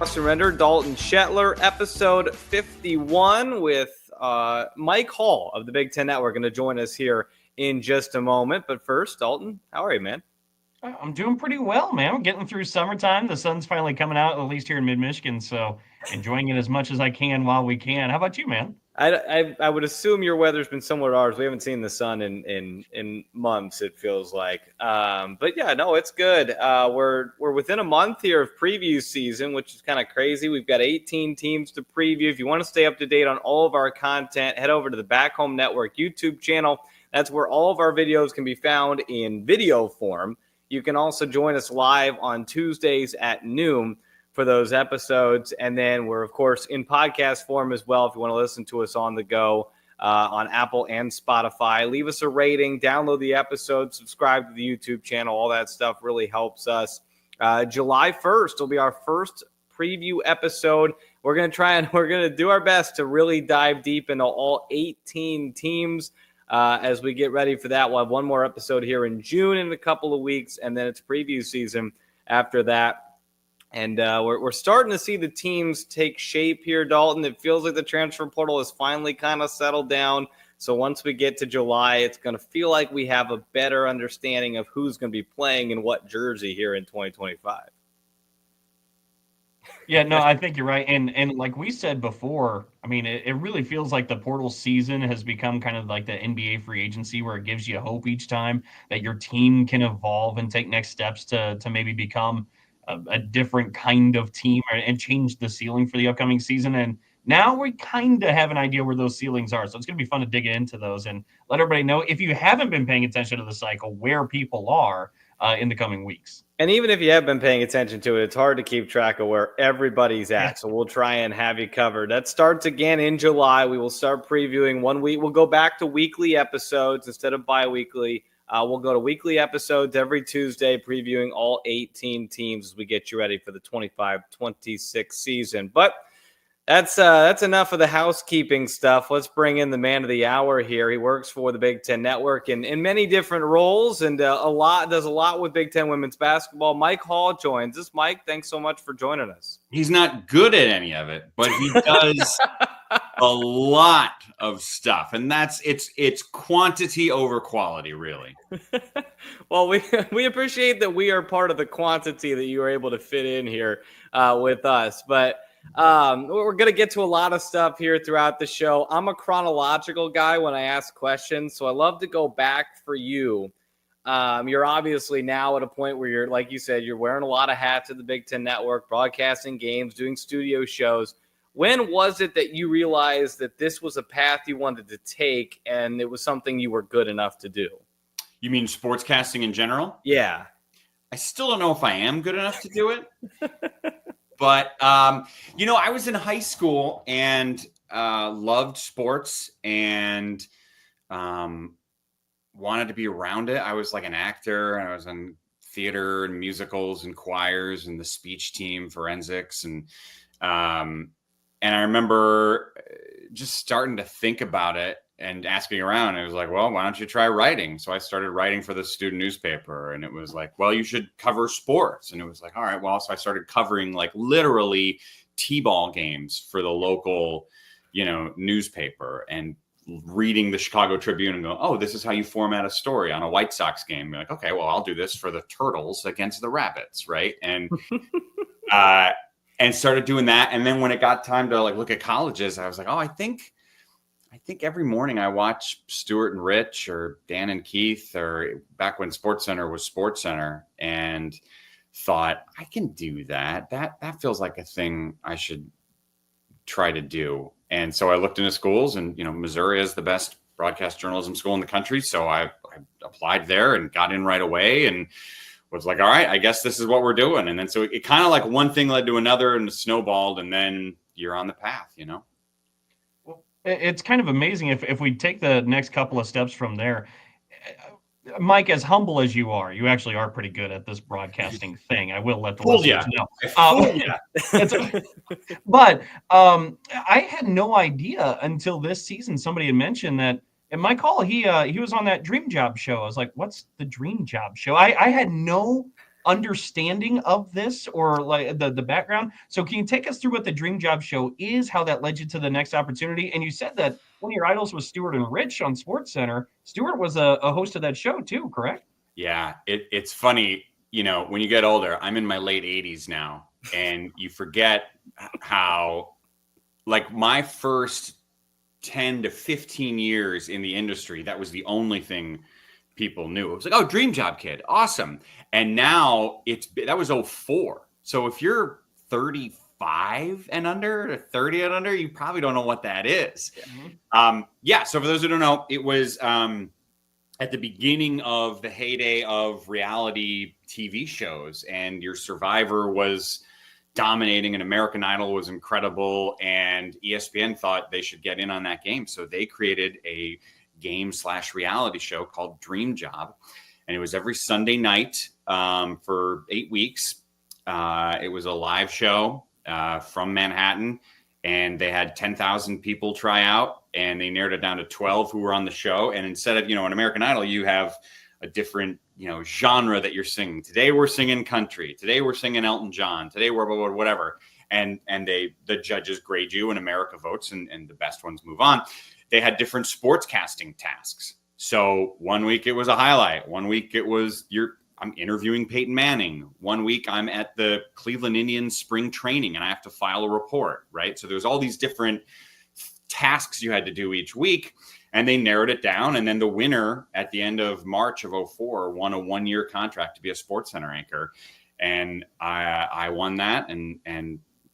Surrender, Dalton Shetler, episode 51 with Mike Hall of the Big Ten Network going to join us here in just a moment. But first, Dalton, how are you, man? I'm doing pretty well, man. I'm getting through summertime. The sun's finally coming out, at least here in mid-Michigan, so enjoying it as much as I can while we can. How about you, man? I would assume your weather's been similar to ours. We haven't seen the sun in months, it feels like. But yeah, no, it's good. We're within a month here of preview season, which is kind of crazy. We've got 18 teams to preview. If you want to stay up to date on all of our content, head over to the Back Home Network YouTube channel. That's where all of our videos can be found in video form. You can also join us live on Tuesdays at noon for those episodes. And then we're, of course, in podcast form as well if you want to listen to us on the go on Apple and Spotify. Leave us a rating, download the episode, subscribe to the YouTube channel. All that stuff really helps us. July 1st will be our first preview episode. We're going to do our best to really dive deep into all 18 teams. As we get ready for that, we'll have one more episode here in June in a couple of weeks, and then it's preview season after that. And we're starting to see the teams take shape here, Dalton. It feels like the transfer portal has finally kind of settled down. So once we get to July, it's going to feel like we have a better understanding of who's going to be playing in what jersey here in 2025. Yeah, no, I think you're right. And like we said before, I mean, it really feels like the portal season has become kind of like the NBA free agency where it gives you hope each time that your team can evolve and take next steps to maybe become a different kind of team and change the ceiling for the upcoming season. And now we kind of have an idea where those ceilings are. So it's going to be fun to dig into those and let everybody know, if you haven't been paying attention to the cycle, where people are in the coming weeks. And even if you have been paying attention to it, it's hard to keep track of where everybody's at. Yeah. So we'll try and have you covered. That starts again in July. We will start previewing 1 week. We'll go back to weekly episodes instead of bi-weekly. We'll go to weekly episodes every Tuesday, previewing all 18 teams as we get you ready for the 25-26 season. But that's enough of the housekeeping stuff. Let's bring in the man of the hour here. He works for the Big Ten Network in many different roles and does a lot with Big Ten women's basketball. Mike Hall joins us. Mike, thanks so much for joining us. He's not good at any of it, but he does a lot of stuff, and it's quantity over quality, really. Well, we appreciate that we are part of the quantity that you were able to fit in here with us, but we're going to get to a lot of stuff here throughout the show. I'm a chronological guy when I ask questions, so I love to go back for you. You're obviously now at a point where you're, like you said, you're wearing a lot of hats at the Big Ten Network, broadcasting games, doing studio shows. When was it that you realized that this was a path you wanted to take and it was something you were good enough to do? You mean sportscasting in general? Yeah. I still don't know if I am good enough to do it. But, I was in high school and loved sports and wanted to be around it. I was like an actor, and I was in theater and musicals and choirs and the speech team, forensics. And I remember just starting to think about it and asking around. It was like, well, why don't you try writing? So I started writing for the student newspaper, and it was like, well, you should cover sports. And it was like, all right, well, so I started covering like literally t-ball games for the local, newspaper, and reading the Chicago Tribune and go, oh, this is how you format a story on a White Sox game. You're like, okay, well, I'll do this for the Turtles against the Rabbits. Right. And, and started doing that. And then when it got time to like look at colleges, I was like, oh, I think every morning I watch Stuart and Rich or Dan and Keith, or back when SportsCenter was SportsCenter, and thought, I can do that. That feels like a thing I should try to do. And so I looked into schools, and, Missouri is the best broadcast journalism school in the country. So I applied there and got in right away and was like, all right, I guess this is what we're doing. And then so it kind of like one thing led to another and snowballed, and then you're on the path, Well, it's kind of amazing if we take the next couple of steps from there. Mike, as humble as you are, you actually are pretty good at this broadcasting thing. I will let the listeners know. But I had no idea until this season. Somebody had mentioned that And my call, he was on that Dream Job show. I was like, what's the Dream Job show? I had no understanding of this or like the background. So can you take us through what the Dream Job show is, how that led you to the next opportunity? And you said that one of your idols was Stuart and Rich on SportsCenter. Stuart was a host of that show too, correct? Yeah, it's funny, when you get older, I'm in my late 80s now, and you forget how, like, my first 10 to 15 years in the industry, that was the only thing people knew. It was like, oh, Dream Job Kid, awesome. And now that was 04. So if you're 35 and under, or 30 and under, you probably don't know what that is. Mm-hmm. So for those who don't know, it was at the beginning of the heyday of reality TV shows, and your Survivor was dominating and American Idol was incredible, and ESPN thought they should get in on that game. So they created a game/reality show called Dream Job, and it was every Sunday night for 8 weeks. It was a live show from Manhattan, and they had 10,000 people try out, and they narrowed it down to 12 who were on the show. And instead of, an American Idol, you have a different, genre that you're singing. Today we're singing country. Today we're singing Elton John. Today we're whatever. And the judges grade you, and America votes, and the best ones move on. They had different sports casting tasks. So 1 week it was a highlight. 1 week it was I'm interviewing Peyton Manning. 1 week I'm at the Cleveland Indians spring training and I have to file a report, right? So there's all these different tasks you had to do each week, and they narrowed it down. And then the winner at the end of March of 04 won a 1-year contract to be a SportsCenter anchor. And I won that. And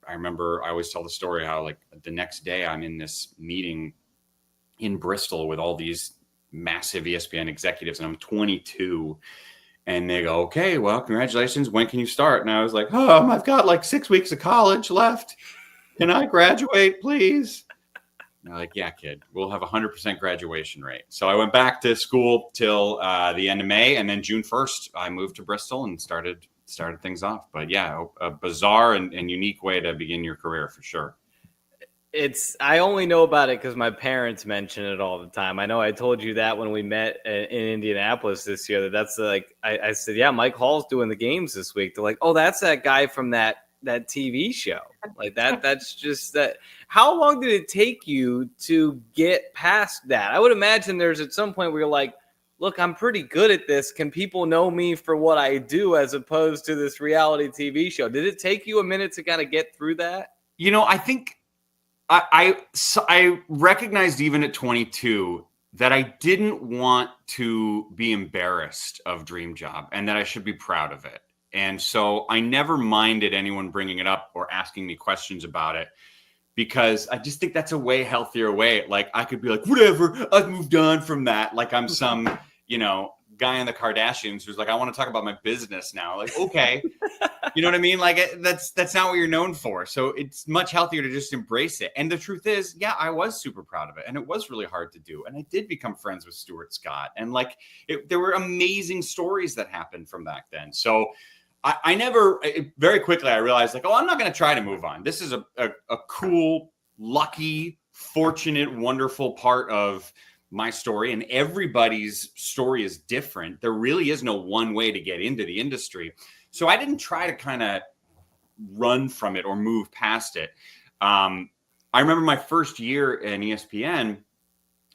I remember I always tell the story how, like, the next day I'm in this meeting in Bristol with all these massive ESPN executives, and I'm 22. And they go, okay, well, congratulations. When can you start? And I was like, I've got like 6 weeks of college left. Can I graduate, please? And they're like, yeah, kid, we'll have 100% graduation rate. So I went back to school till the end of May. And then June 1st, I moved to Bristol and started things off. But yeah, a bizarre and unique way to begin your career for sure. I only know about it because my parents mention it all the time. I know I told you that when we met in Indianapolis this year, that's like, I said, yeah, Mike Hall's doing the games this week. They're like, oh, that's that guy from that TV show. Like that's just that. How long did it take you to get past that? I would imagine there's at some point where you're like, look, I'm pretty good at this. Can people know me for what I do as opposed to this reality TV show? Did it take you a minute to kind of get through that? I think I recognized even at 22 that I didn't want to be embarrassed of Dream Job and that I should be proud of it. And so I never minded anyone bringing it up or asking me questions about it, because I just think that's a way healthier way. Like, I could be like, whatever, I've moved on from that. Like I'm some, guy in the Kardashians who's like, I want to talk about my business now. Like, okay, you know what I mean? Like, that's not what you're known for. So it's much healthier to just embrace it. And the truth is, yeah, I was super proud of it, and it was really hard to do. And I did become friends with Stuart Scott, and like, there were amazing stories that happened from back then. So I never, very quickly I realized, like, I'm not going to try to move on. This is a cool, lucky, fortunate, wonderful part of my story, and everybody's story is different. There really is no one way to get into the industry. So I didn't try to kind of run from it or move past it. I remember my first year in ESPN,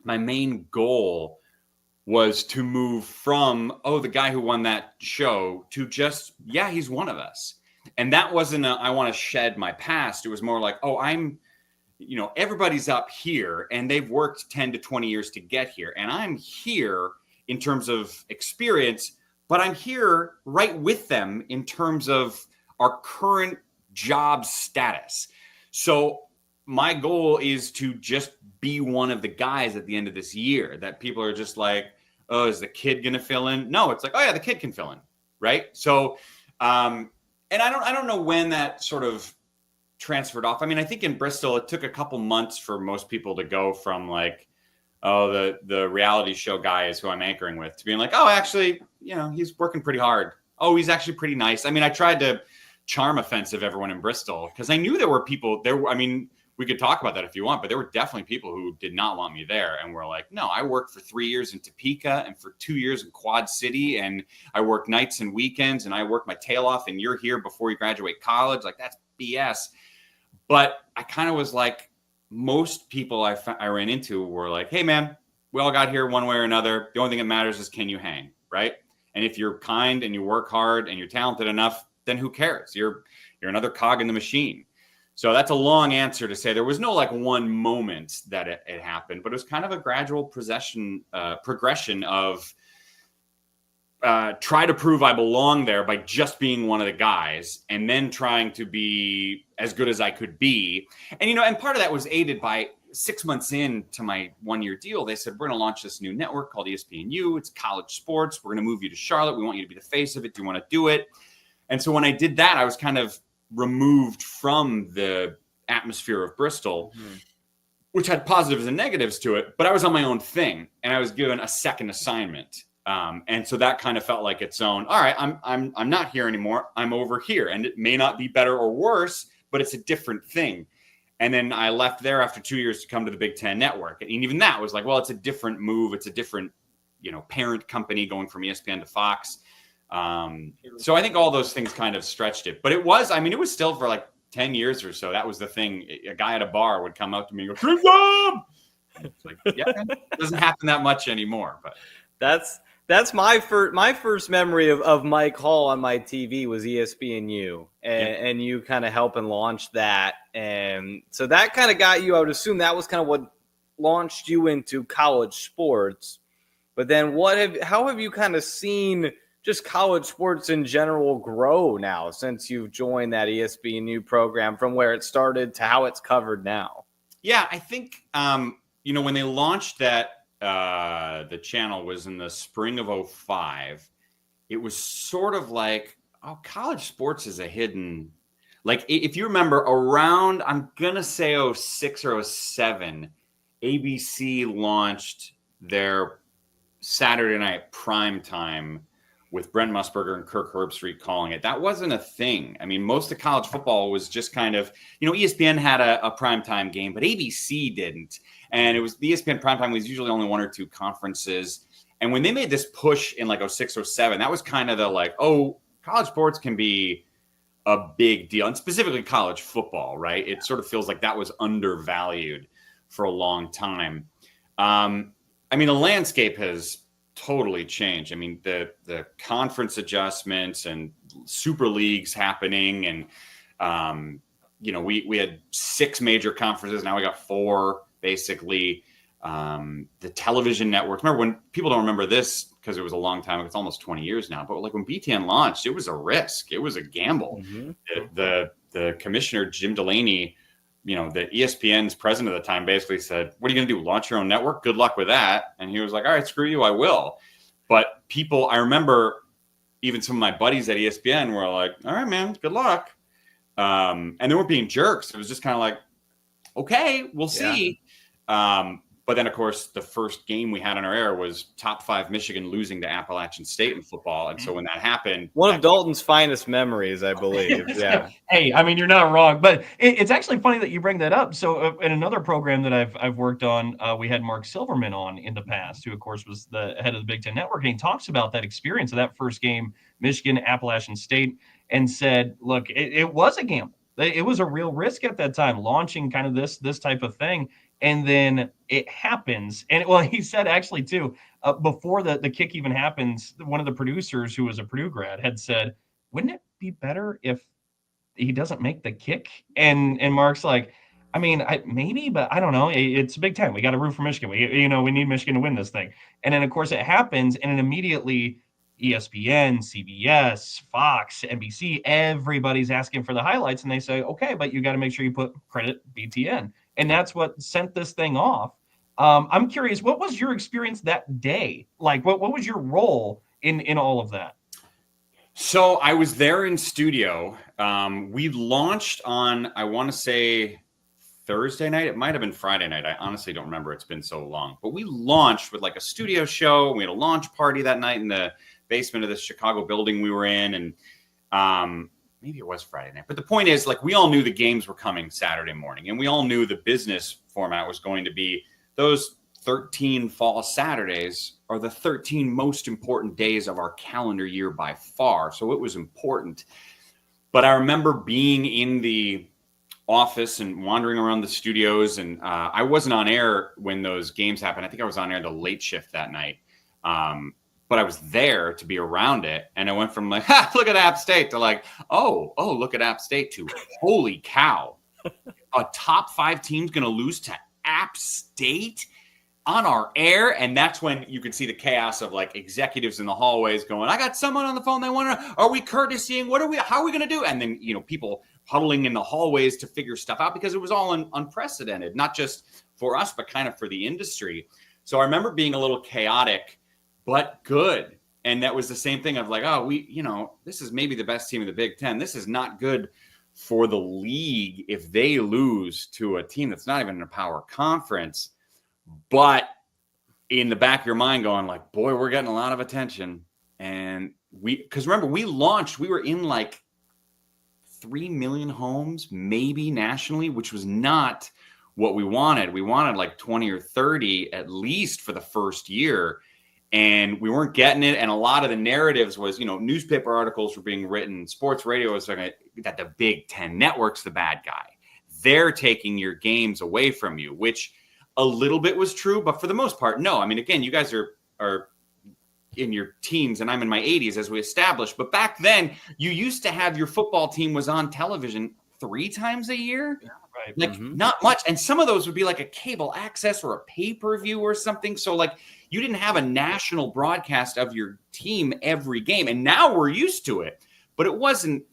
my main goal was to move from, the guy who won that show, to just, yeah, he's one of us. And that wasn't I want to shed my past. It was more like, I'm, everybody's up here and they've worked 10 to 20 years to get here. And I'm here in terms of experience, but I'm here right with them in terms of our current job status. So my goal is to just be one of the guys at the end of this year that people are just like, oh, is the kid going to fill in? No, it's like, oh yeah, the kid can fill in. Right. So, and I don't know when that sort of transferred off. I mean, I think in Bristol, it took a couple months for most people to go from like, the reality show guy is who I'm anchoring with, to being like, actually, he's working pretty hard. Oh, he's actually pretty nice. I mean, I tried to charm offensive everyone in Bristol because I knew there were people there. I mean, we could talk about that if you want, but there were definitely people who did not want me there and were like, no, I worked for 3 years in Topeka and for 2 years in Quad City, and I work nights and weekends and I work my tail off, and you're here before you graduate college. Like, that's BS. But I kind of was like, most people I ran into were like, hey man, we all got here one way or another. The only thing that matters is, can you hang, right? And if you're kind and you work hard and you're talented enough, then who cares? You're another cog in the machine. So that's a long answer to say there was no like one moment that it happened, but it was kind of a gradual progression of try to prove I belong there by just being one of the guys, and then trying to be as good as I could be. And, and part of that was aided by 6 months into my 1-year deal. They said, we're going to launch this new network called ESPNU. It's college sports. We're going to move you to Charlotte. We want you to be the face of it. Do you want to do it? And so when I did that, I was kind of removed from the atmosphere of Bristol, which had positives and negatives to it, but I was on my own thing and I was given a second assignment. And so that kind of felt like its own, all right, I'm not here anymore. I'm over here, and it may not be better or worse, but it's a different thing. And then I left there after 2 years to come to the Big Ten Network. And even that was like, well, it's a different move. It's a different, parent company going from ESPN to Fox. So I think all those things kind of stretched it, but it was still for like 10 years or so. That was the thing. A guy at a bar would come up to me and go, "Drink up!" It's like, yeah, it doesn't happen that much anymore, but that's my first memory of Mike Hall on my TV was ESPNU, and you kind of helping launch that. And so that kind of got you, I would assume that was kind of what launched you into college sports. But then how have you kind of seen just college sports in general grow now since you've joined that ESPNU program, from where it started to how it's covered now? Yeah, I think, when they launched that, the channel was in the spring of 2005. It was sort of like, oh, college sports is a hidden, like, if you remember around, I'm going to say 2006 or 2007, ABC launched their Saturday night prime time with Brent Musburger and Kirk Herbstreit calling it. That wasn't a thing. I mean, most of college football was just kind of, ESPN had a primetime game, but ABC didn't. And it was the ESPN primetime was usually only one or two conferences. And when they made this push in like 2006 or 2007, that was kind of the like, oh, college sports can be a big deal. And specifically college football, right? It sort of feels like that was undervalued for a long time. The landscape has totally changed. I mean, the conference adjustments and super leagues happening, and we had 6 major conferences. Now we got 4 basically. The television networks. Remember, when people don't remember this because it was a long time ago, it's almost 20 years now. But like when BTN launched, it was a risk. It was a gamble. Mm-hmm. The commissioner Jim Delaney, the ESPN's president at the time, basically said, what are you going to do? Launch your own network? Good luck with that. And he was like, all right, screw you, I will. But I remember even some of my buddies at ESPN were like, all right, man, good luck. And they weren't being jerks. It was just kind of like, okay, we'll see. But then, of course, the first game we had on our air was top 5 Michigan losing to Appalachian State in football. And so when that happened... One of Dalton's finest memories, I believe. Yeah. Hey, you're not wrong. But it's actually funny that you bring that up. So in another program that I've worked on, we had Mark Silverman on in the past, who, of course, was the head of the Big Ten Network. And he talks about that experience of that first game, Michigan, Appalachian State, and said, look, it was a gamble. It was a real risk at that time, launching kind of this type of thing. And then it happens. And he said actually too, before the kick even happens, one of the producers who was a Purdue grad had said, wouldn't it be better if he doesn't make the kick? And Mark's like, maybe, but I don't know. It's Big Ten. We got to root for Michigan. We need Michigan to win this thing. And then of course it happens. And then immediately ESPN, CBS, Fox, NBC, everybody's asking for the highlights. And they say, okay, but you got to make sure you put credit BTN. And that's what sent this thing off. I'm curious, what was your experience that day? Like, what was your role in all of that? So I was there in studio. We launched on, I want to say, Thursday night. It might have been Friday night. I honestly don't remember. It's been so long. But we launched with like a studio show. We had a launch party that night in the basement of this Chicago building we were in. And maybe it was Friday night. But the point is, like, we all knew the games were coming Saturday morning, and we all knew the business format was going to be those 13 fall Saturdays are the 13 most important days of our calendar year by far. So it was important. But I remember being in the office and wandering around the studios, and I wasn't on air when those games happened. I think I was on air the late shift that night. But I was there to be around it. And I went from like, ha, look at App State to like, oh, look at App State to holy cow. A top 5 team's going to lose to App State on our air. And that's when you could see the chaos of like executives in the hallways going, I got someone on the phone. They want to, are we courtesying? How are we going to do? And then, people huddling in the hallways to figure stuff out because it was all unprecedented, not just for us, but kind of for the industry. So I remember being a little chaotic, but good. And that was the same thing of like, oh, this is maybe the best team in the Big Ten. This is not good for the league if they lose to a team that's not even in a power conference. But in the back of your mind going like, boy, we're getting a lot of attention. And because remember, we were in like 3 million homes, maybe nationally, which was not what we wanted. We wanted like 20 or 30 at least for the first year. And we weren't getting it. And a lot of the narratives was, newspaper articles were being written. Sports radio was like that the Big Ten network's the bad guy. They're taking your games away from you, which a little bit was true. But for the most part, no. I mean, again, you guys are in your teens and I'm in my 80s as we established. But back then, you used to have your football team was on television 3 times a year. Yeah, right. Like not much. And some of those would be like a cable access or a pay-per-view or something. So like you didn't have a national broadcast of your team every game. And now we're used to it, but it wasn't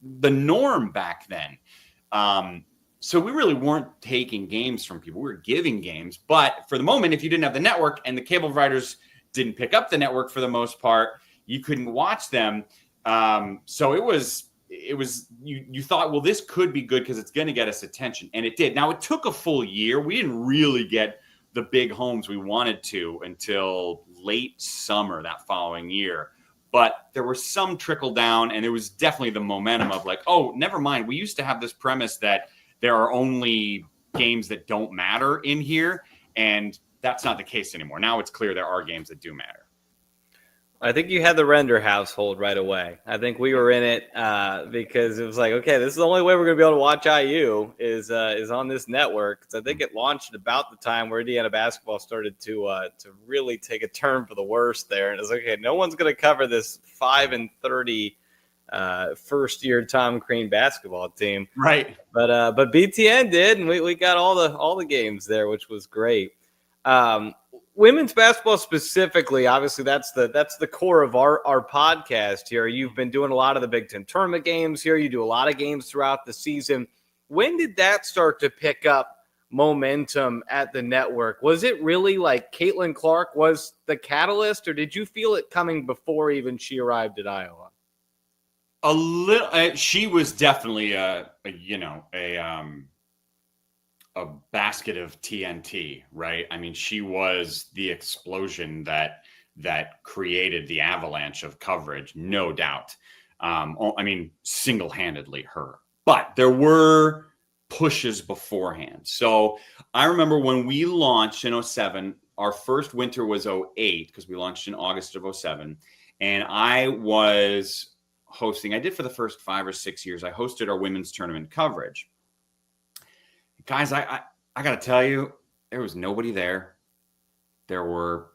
the norm back then. So we really weren't taking games from people. We were giving games. But for the moment, if you didn't have the network and the cable providers didn't pick up the network for the most part, you couldn't watch them. So it was you thought, well, this could be good because it's going to get us attention. And it did. Now, it took a full year. We didn't really get the big homes we wanted to until late summer that following year. But there was some trickle down, and there was definitely the momentum of like, oh, never mind. We used to have this premise that there are only games that don't matter in here. And that's not the case anymore. Now it's clear there are games that do matter. I think you had the Render household right away. I think we were in it because it was like, okay, this is the only way we're going to be able to watch IU is on this network. Because I think it launched about the time where Indiana basketball started to really take a turn for the worse there. And it's like, okay, no one's going to cover this 5-30 first-year Tom Crean basketball team, right? But BTN did, and we got all the games there, which was great. Women's basketball specifically, obviously that's the core of our podcast here. You've been doing a lot of the Big Ten tournament games here. You do a lot of games throughout the season. When did that start to pick up momentum at the network? Was it really like Caitlin Clark was the catalyst, or did you feel it coming before even she arrived at Iowa? A little. She was definitely a basket of TNT, right? I mean, she was the explosion that created the avalanche of coverage, no doubt. I mean, single-handedly her. But there were pushes beforehand. So I remember when we launched in 2007, our first winter was 2008 because we launched in August of 2007. And I was hosting, I did for the first 5 or 6 years, I hosted our women's tournament coverage. Guys, I got to tell you, there was nobody there. There were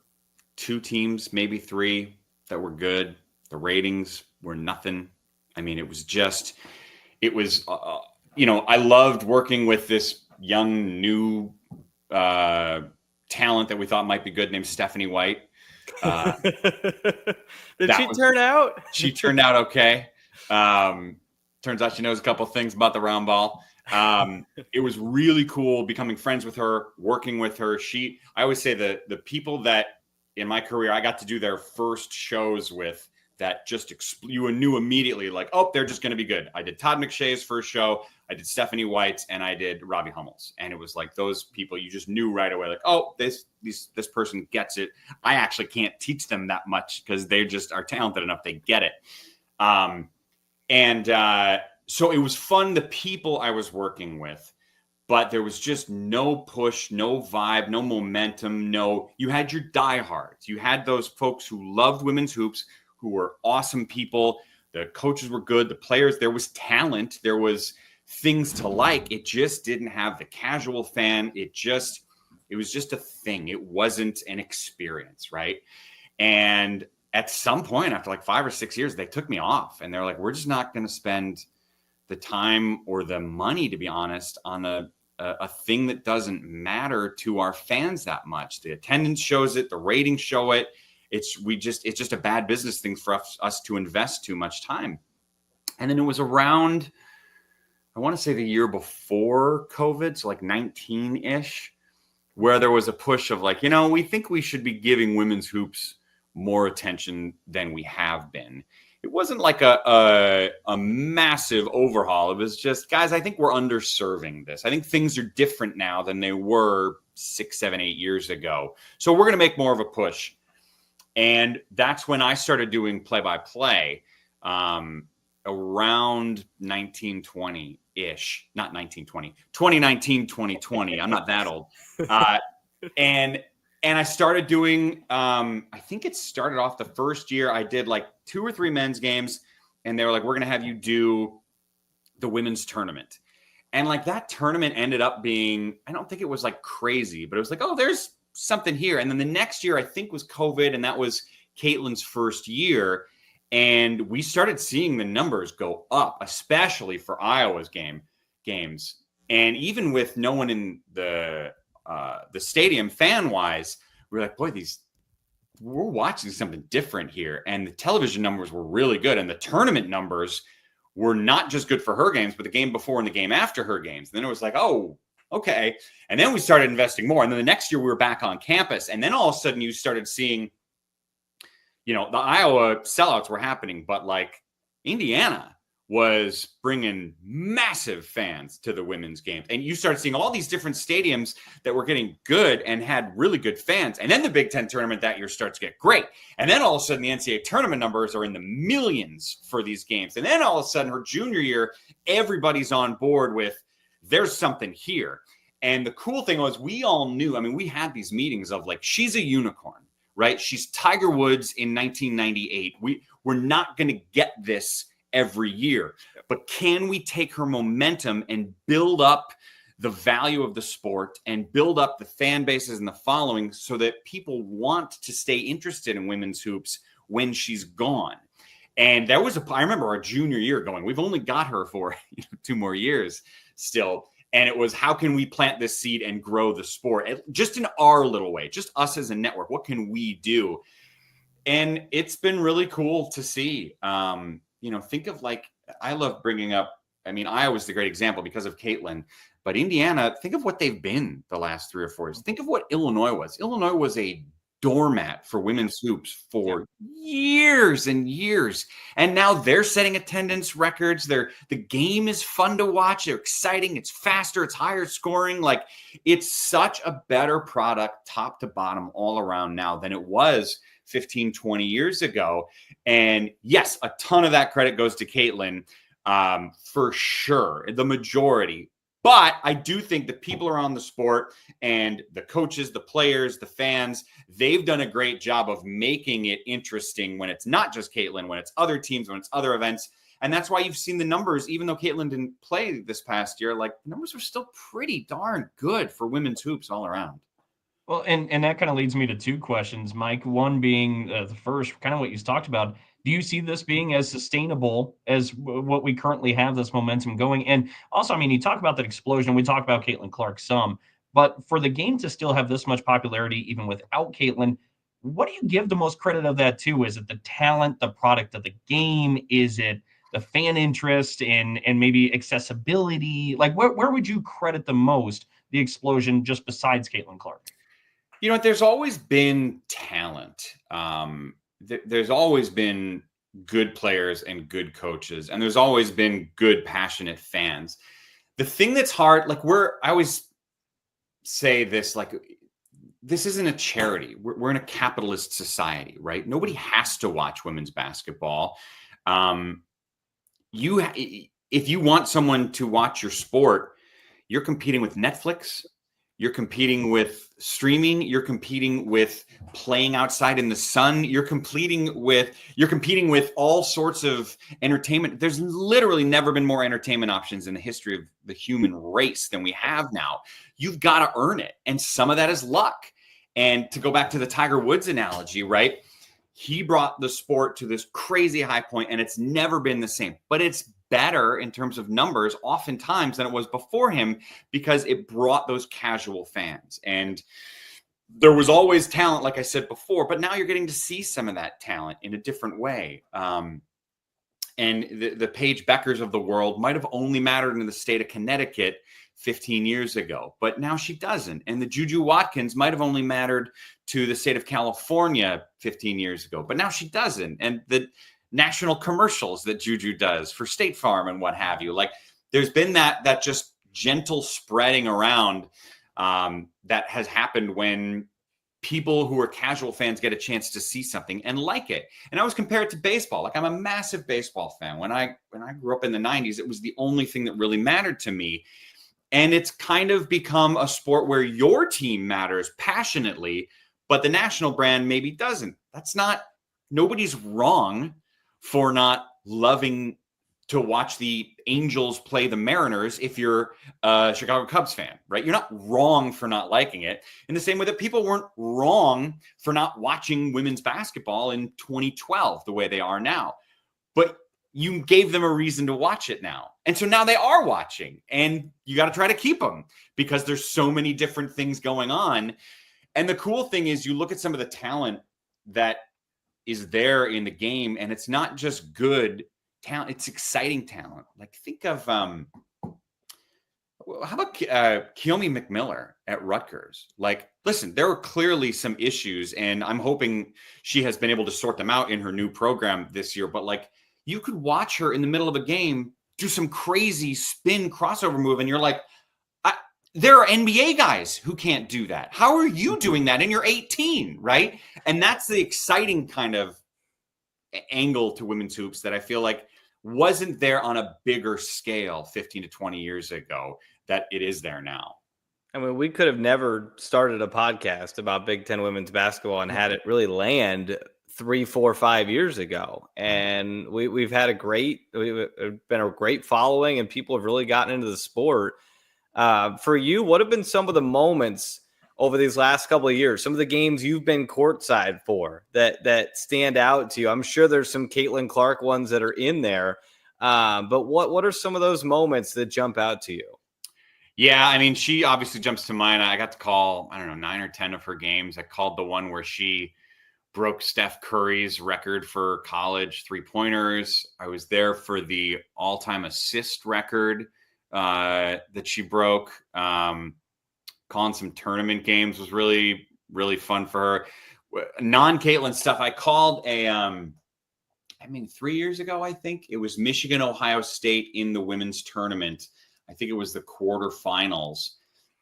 2 teams, maybe 3 that were good. The ratings were nothing. I mean, I loved working with this young, new talent that we thought might be good named Stephanie White. Did she turn out? She turned out okay. Turns out she knows a couple things about the round ball. It was really cool becoming friends with her, working with her. I always say the people that in my career I got to do their first shows with that just you knew immediately like, oh, they're just going to be good. I did Todd McShay's first show. I did Stephanie White's, and I did Robbie Hummel's. And it was like those people you just knew right away, like, oh, this person gets it. I actually can't teach them that much because they just are talented enough. They get it. And so it was fun, the people I was working with, but there was just no push, no vibe, no momentum. You had your diehards. You had those folks who loved women's hoops, who were awesome people. The coaches were good. The players, there was talent. There was things to like. It just didn't have the casual fan. It was just a thing. It wasn't an experience, right? And at some point, after like 5 or 6 years, they took me off, and they're like, we're just not going to spend the time or the money, to be honest, on a thing that doesn't matter to our fans that much. The attendance shows it, the ratings show it. It's just a bad business thing for us to invest too much time. And then it was around, I want to say the year before COVID, so like 19-ish, where there was a push of like, we think we should be giving women's hoops more attention than we have been. It wasn't like a massive overhaul. It was just, guys, I think we're underserving this. I think things are different now than they were 6, 7, 8 years ago. So we're going to make more of a push. And that's when I started doing play-by-play around 1920-ish. Not 1920. 2019, 2020. I'm not that old. And I started doing, I think it started off the first year I did like 2 or 3 men's games, and they were like, we're going to have you do the women's tournament. And like that tournament ended up being, I don't think it was like crazy, but it was like, oh, there's something here. And then the next year I think was COVID, and that was Caitlin's first year. And we started seeing the numbers go up, especially for Iowa's games. And even with no one in the stadium fan wise, we're like, boy, we're watching something different here. And the television numbers were really good. And the tournament numbers were not just good for her games, but the game before and the game after her games. And then it was like, oh, okay. And then we started investing more. And then the next year we were back on campus. And then all of a sudden you started seeing, the Iowa sellouts were happening, but like Indiana was bringing massive fans to the women's games. And you started seeing all these different stadiums that were getting good and had really good fans. And then the Big Ten tournament that year starts to get great. And then all of a sudden the NCAA tournament numbers are in the millions for these games. And then all of a sudden her junior year, everybody's on board with there's something here. And the cool thing was we all knew, we had these meetings of like, she's a unicorn, right? She's Tiger Woods in 1998. We're not going to get this every year, but can we take her momentum and build up the value of the sport and build up the fan bases and the following so that people want to stay interested in women's hoops when she's gone? And I remember our junior year going, we've only got her for 2 more years still. And it was, how can we plant this seed and grow the sport just in our little way, just us as a network? What can we do? And it's been really cool to see. Think of like, I love bringing up, Iowa's the great example because of Caitlin, but Indiana, think of what they've been the last 3 or 4 years. Think of what Illinois was. Illinois was a doormat for women's hoops for years and years. And now they're setting attendance records. The game is fun to watch. They're exciting. It's faster. It's higher scoring. Like, it's such a better product top to bottom all around now than it was 15, 20 years ago. And yes, a ton of that credit goes to Caitlin, for sure, the majority. But I do think the people around the sport and the coaches, the players, the fans, they've done a great job of making it interesting when it's not just Caitlin, when it's other teams, when it's other events. And that's why you've seen the numbers, even though Caitlin didn't play this past year, like the numbers are still pretty darn good for women's hoops all around. Well, and that kind of leads me to 2 questions, Mike. One being the first, kind of what you talked about. Do you see this being as sustainable as what we currently have, this momentum going? And also, you talk about that explosion. We talk about Caitlin Clark some, but for the game to still have this much popularity, even without Caitlin, what do you give the most credit of that to? Is it the talent, the product of the game? Is it the fan interest and maybe accessibility? Like, where would you credit the most the explosion just besides Caitlin Clark? There's always been talent. There's always been good players and good coaches, and there's always been good, passionate fans. The thing that's hard, I always say this, this isn't a charity. We're in a capitalist society, right? Nobody has to watch women's basketball. if you want someone to watch your sport, you're competing with Netflix, you're competing with streaming, you're competing with playing outside in the sun, you're competing with all sorts of entertainment. There's literally never been more entertainment options in the history of the human race than we have now. You've got to earn it. And some of that is luck. And to go back to the Tiger Woods analogy, right? He brought the sport to this crazy high point, and it's never been the same. But it's better in terms of numbers oftentimes than it was before him, because it brought those casual fans. And there was always talent, like I said before, but now you're getting to see some of that talent in a different way. And the Paige Beckers of the world might have only mattered in the state of Connecticut 15 years ago, but now she doesn't. And the Juju Watkins might have only mattered to the state of California 15 years ago, but now she doesn't. And the national commercials that Juju does for State Farm and what have you, like there's been that just gentle spreading around that has happened when people who are casual fans get a chance to see something and like it. And I always compare it to baseball. Like, I'm a massive baseball fan. When I grew up in the 90s, it was the only thing that really mattered to me. And it's kind of become a sport where your team matters passionately, but the national brand maybe doesn't. Nobody's wrong for not loving to watch the Angels play the Mariners if you're a Chicago Cubs fan, right? You're not wrong for not liking it. In the same way that people weren't wrong for not watching women's basketball in 2012 the way they are now. But you gave them a reason to watch it now. And so now they are watching, and you got to try to keep them because there's so many different things going on. And the cool thing is you look at some of the talent that is there in the game, and it's not just good talent, it's exciting talent. Like, think of how about Keomi McMiller at Rutgers? Like, listen, there were clearly some issues, and I'm hoping she has been able to sort them out in her new program this year. But like, you could watch her in the middle of a game do some crazy spin crossover move, and you're like, there are NBA guys who can't do that. How are you doing that? And you're 18, right? And that's the exciting kind of angle to women's hoops that I feel like wasn't there on a bigger scale 15 to 20 years ago that it is there now. I mean, we could have never started a podcast about Big Ten women's basketball and had it really land 3, 4, 5 years ago. And we've been a great following, and people have really gotten into the sport. For you, what have been some of the moments over these last couple of years, some of the games you've been courtside for that stand out to you? I'm sure there's some Caitlin Clark ones that are in there, but what are some of those moments that jump out to you? Yeah, I mean, she obviously jumps to mind. I got to call, 9 or 10 of her games. I called the one where she broke Steph Curry's record for college three-pointers. I was there for the all-time assist record that she broke. Calling some tournament games was really, really fun for her. Non-Caitlin stuff, I called 3 years ago, I think. It was Michigan, Ohio State in the women's tournament. I think it was the quarterfinals.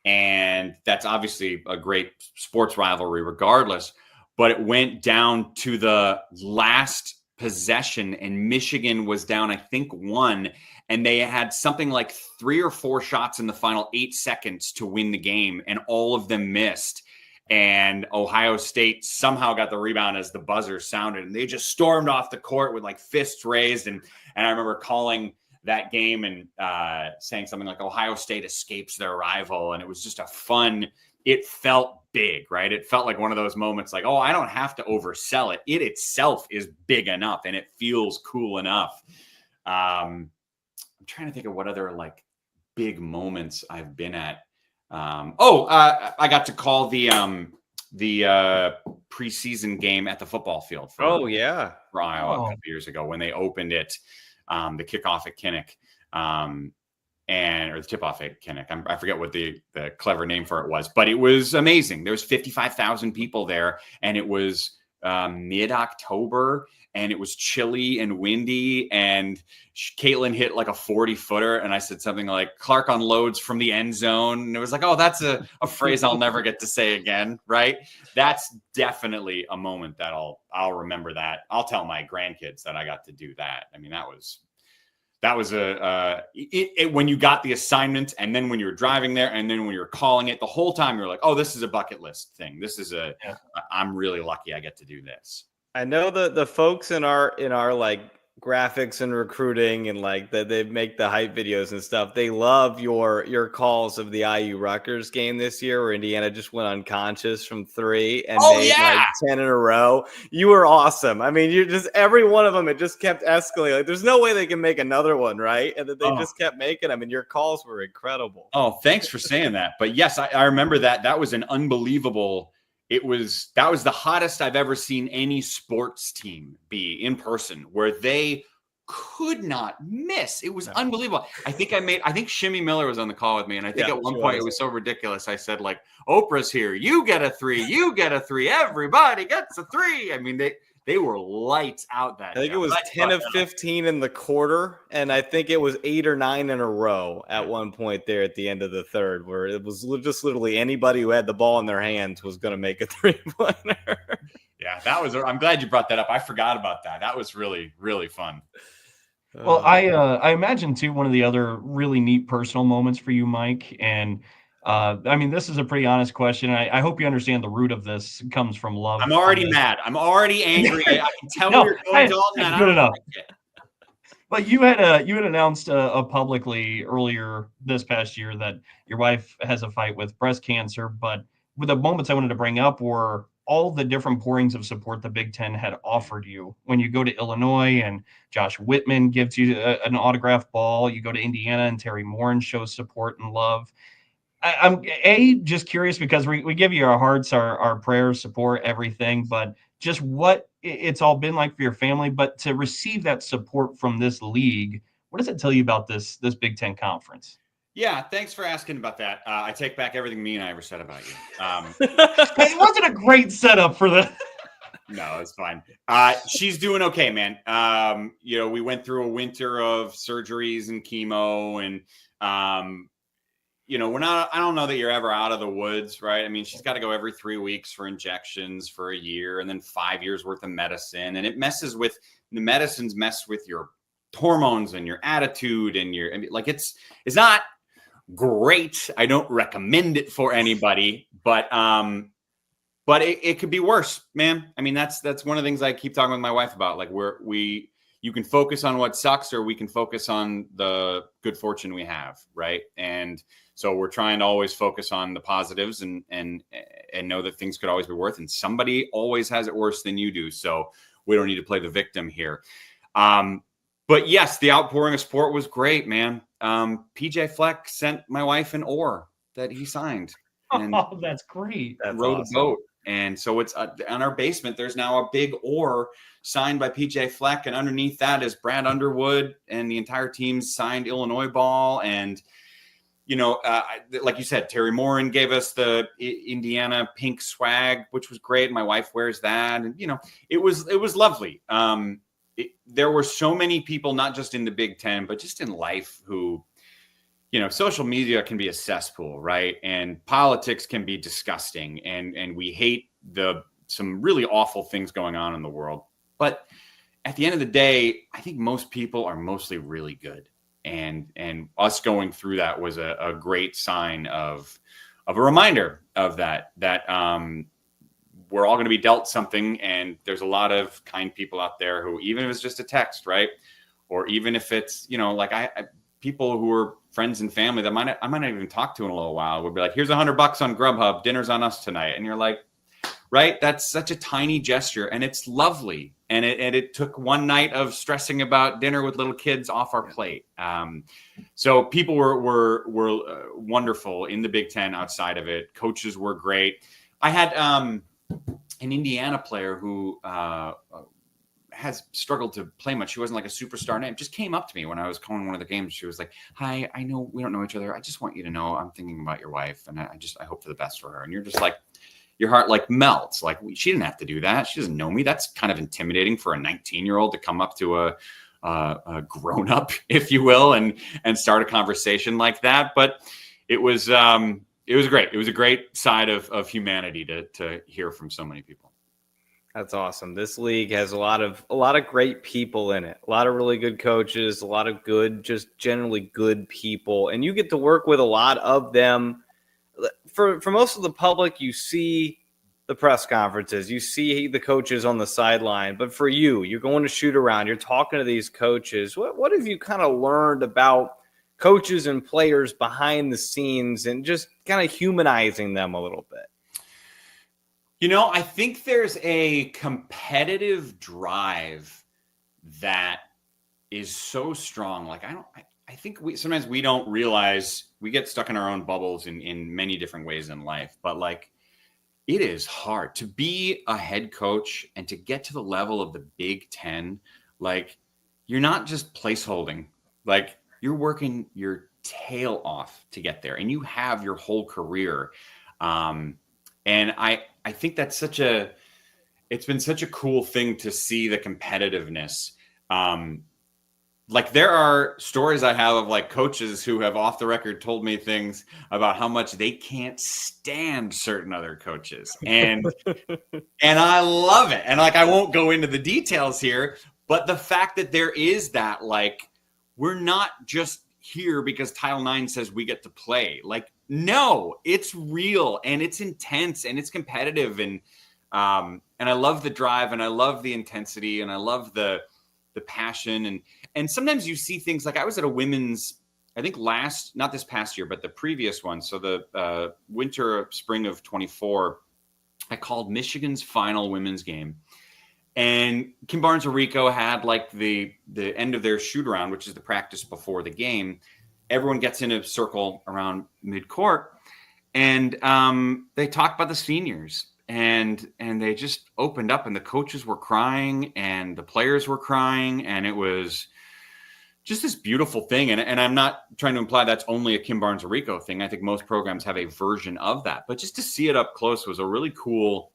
And that's obviously a great sports rivalry regardless. But it went down to the last possession, and Michigan was down, I think, 1. And they had something like 3 or 4 shots in the final 8 seconds to win the game, and all of them missed. And Ohio State somehow got the rebound as the buzzer sounded, and they just stormed off the court with like fists raised. And I remember calling that game and saying something like, Ohio State escapes their rival. And it was just it felt big, right? It felt like one of those moments like, oh, I don't have to oversell it. It itself is big enough, and it feels cool enough. I'm trying to think of what other like big moments I've been at. I got to call the preseason game at the football field for Iowa a couple years ago when they opened it, the kickoff at Kinnick, or the tip-off at Kinnick. I forget what the clever name for it was, but it was amazing. There was 55,000 people there, and it was mid-October, and it was chilly and windy, and Caitlin hit like a 40-footer, and I said something like, Clark unloads from the end zone, and it was like, oh, that's a phrase I'll never get to say again, right? That's definitely a moment that I'll remember that. I'll tell my grandkids that I got to do that. I mean, that was that was when you got the assignment, and then when you were driving there, and then when you were calling it, the whole time you were like, oh, this is a bucket list thing. This is I'm really lucky I get to do this. I know the folks in our like graphics and recruiting and like that they make the hype videos and stuff. They love your calls of the IU Rutgers game this year where Indiana just went unconscious from 3 and made like 10 in a row. You were awesome. I mean, you just every one of them, it just kept escalating. Like there's no way they can make another one, right? And that they just kept making them. And your calls were incredible. Oh, thanks for saying that. But yes, I remember that. That was an unbelievable. That was the hottest I've ever seen any sports team be in person, where they could not miss. It was unbelievable. I think Shimmy Miller was on the call with me, and I think at one point it was so ridiculous. I said, like, Oprah's here. You get a 3. You get a 3. Everybody gets a 3. I mean, they were lights out that I think it was 10 of 15 in the quarter, and I think it was 8 or 9 in a row at one point there at the end of the third, where it was just literally anybody who had the ball in their hands was going to make a 3-pointer. Yeah, I'm glad you brought that up. I forgot about that. That was really, really fun. Well, I imagine, too, one of the other really neat personal moments for you, Mike, and I mean, this is a pretty honest question. I hope you understand the root of this comes from love. I'm already mad. I'm already angry. I can tell you're going Dalton. Good enough. But you had announced publicly earlier this past year that your wife has a fight with breast cancer. But the moments I wanted to bring up were all the different pourings of support the Big Ten had offered you. When you go to Illinois and Josh Whitman gives you an autographed ball, you go to Indiana and Terry Morin shows support and love. I'm just curious because we give you our hearts, our prayers, support, everything, but just what it's all been like for your family. But to receive that support from this league, what does it tell you about this Big Ten conference? Yeah, thanks for asking about that. I take back everything me and I ever said about you. It wasn't a great setup for that. No, it's fine. She's doing okay, man. We went through a winter of surgeries and chemo, and I don't know that you're ever out of the woods, right? I mean, she's got to go every 3 weeks for injections for a year, and then 5 years worth of medicine. And the medicines mess with your hormones and your attitude and it's not great. I don't recommend it for anybody, but it could be worse, man. I mean, that's one of the things I keep talking with my wife about. Like you can focus on what sucks, or we can focus on the good fortune we have, right? And so we're trying to always focus on the positives and know that things could always be worse. And somebody always has it worse than you do. So we don't need to play the victim here. But yes, the outpouring of support was great, man. PJ Fleck sent my wife an oar that he signed. And oh, that's great. That rowed awesome. A boat. And so it's on our basement. There's now a big oar signed by PJ Fleck. And underneath that is Brad Underwood, and the entire team signed Illinois ball. And, like you said, Terry Morin gave us the Indiana pink swag, which was great. My wife wears that. And, it was lovely. There were so many people, not just in the Big Ten, but just in life who, social media can be a cesspool, right? And politics can be disgusting. And we hate some really awful things going on in the world. But at the end of the day, I think most people are mostly really good. And us going through that was a great sign of a reminder of that we're all going to be dealt something. And there's a lot of kind people out there who, even if it's just a text, right? Or even if it's, people who are friends and family that I might not even talk to in a little while would be like, here's $100 on Grubhub, dinner's on us tonight. And you're like, right? That's such a tiny gesture, and it's lovely. And it took one night of stressing about dinner with little kids off our plate. So people were wonderful in the Big Ten outside of it. Coaches were great. I had an Indiana player who has struggled to play much. She wasn't like a superstar name. Just came up to me when I was calling one of the games. She was like, "Hi, I know we don't know each other. I just want you to know I'm thinking about your wife, and I hope for the best for her." And you're just like, your heart like melts. Like, she didn't have to do that. She doesn't know me. That's kind of intimidating for a 19-year-old to come up to a grown-up, if you will, and start a conversation like that. But it was great. It was a great side of humanity to hear from so many people. That's awesome. This league has a lot of great people in it. A lot of really good coaches, a lot of good, just generally good people, and you get to work with a lot of them. For most of the public, you see the press conferences, you see the coaches on the sideline, but for you, you're going to shoot around, you're talking to these coaches. What have you kind of learned about coaches and players behind the scenes and just kind of humanizing them a little bit? I think there's a competitive drive that is so strong. Like, I think sometimes we don't realize, we get stuck in our own bubbles in many different ways in life, but like, it is hard to be a head coach and to get to the level of the Big Ten. Like, you're not just placeholding, like you're working your tail off to get there, and you have your whole career. And I think that's it's been such a cool thing to see the competitiveness. Like, there are stories I have of like coaches who have off the record told me things about how much they can't stand certain other coaches. And I love it. And like, I won't go into the details here, but the fact that there is that, like, we're not just here because Title IX says we get to play. Like, no, it's real and it's intense and it's competitive. And I love the drive, and I love the intensity, and I love the passion. And sometimes you see things like, I was at a women's, I think not this past year, but the previous one. So the spring of 24, I called Michigan's final women's game. And Kim Barnes-Arico had like the end of their shoot around, which is the practice before the game. Everyone gets in a circle around mid-court, and they talk about the seniors, and they just opened up, and the coaches were crying and the players were crying, and it was just this beautiful thing. And I'm not trying to imply that's only a Kim Barnes-Arico thing. I think most programs have a version of that, but just to see it up close was a really cool,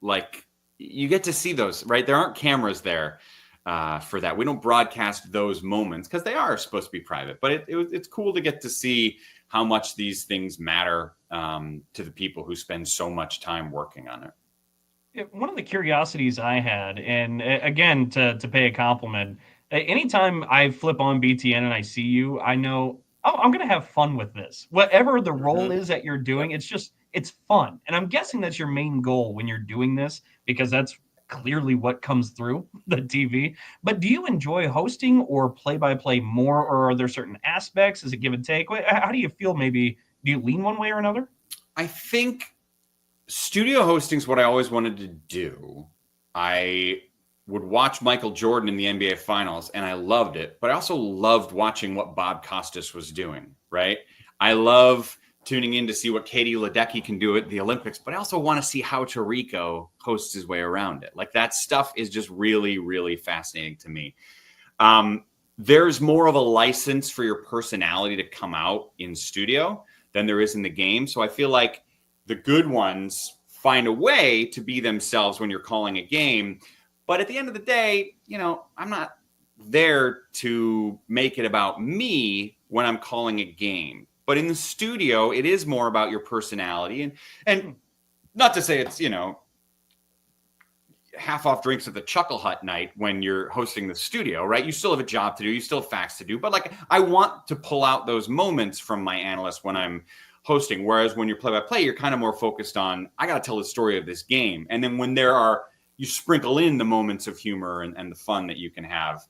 like, you get to see those, right? There aren't cameras there for that. We don't broadcast those moments because they are supposed to be private, but it's cool to get to see how much these things matter to the people who spend so much time working on it. One of the curiosities I had, and again, to pay a compliment, anytime I flip on BTN and I see you, I know, oh, I'm going to have fun with this. Whatever the role is that you're doing, it's fun. And I'm guessing that's your main goal when you're doing this, because that's clearly what comes through the TV. But do you enjoy hosting or play-by-play more, or are there certain aspects? Is it give and take? How do you feel? Maybe do you lean one way or another? I think studio hosting is what I always wanted to do. I would watch Michael Jordan in the NBA Finals, and I loved it. But I also loved watching what Bob Costas was doing, right? I love tuning in to see what Katie Ledecky can do at the Olympics, but I also want to see how Tirico hosts his way around it. Like, that stuff is just really, really fascinating to me. There's more of a license for your personality to come out in studio than there is in the game. So I feel like the good ones find a way to be themselves when you're calling a game. But at the end of the day, I'm not there to make it about me when I'm calling a game. But in the studio, it is more about your personality. And not to say it's, half off drinks at the Chuckle Hut night when you're hosting the studio, right? You still have a job to do. You still have facts to do. But like, I want to pull out those moments from my analyst when I'm hosting. Whereas when you're play-by-play, you're kind of more focused on, I got to tell the story of this game. And then when you sprinkle in the moments of humor and the fun that you can have.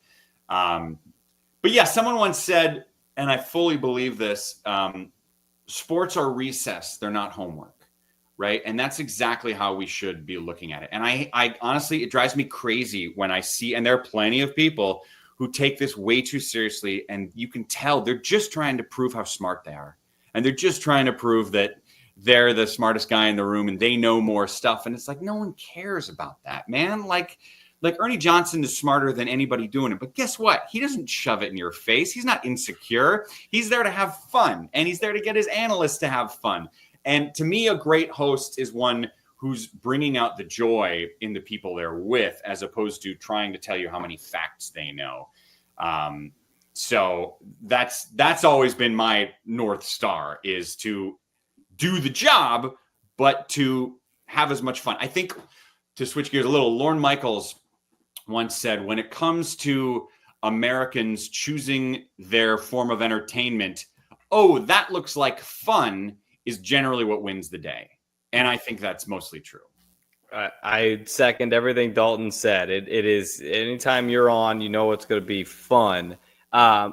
But yeah, someone once said, and I fully believe this, sports are recess. They're not homework, right? And that's exactly how we should be looking at it. And I honestly, it drives me crazy when I see, and there are plenty of people who take this way too seriously, and you can tell they're just trying to prove how smart they are. And they're just trying to prove that they're the smartest guy in the room and they know more stuff. And it's like, no one cares about that, man. Like Ernie Johnson is smarter than anybody doing it. But guess what? He doesn't shove it in your face. He's not insecure. He's there to have fun. And he's there to get his analysts to have fun. And to me, a great host is one who's bringing out the joy in the people they're with, as opposed to trying to tell you how many facts they know. So that's always been my North Star, is to do the job, but to have as much fun. I think to switch gears a little, Lorne Michaels once said, when it comes to Americans choosing their form of entertainment, oh, that looks like fun is generally what wins the day. And I think that's mostly true. I second everything Dalton said. It is, anytime you're on, you know it's going to be fun.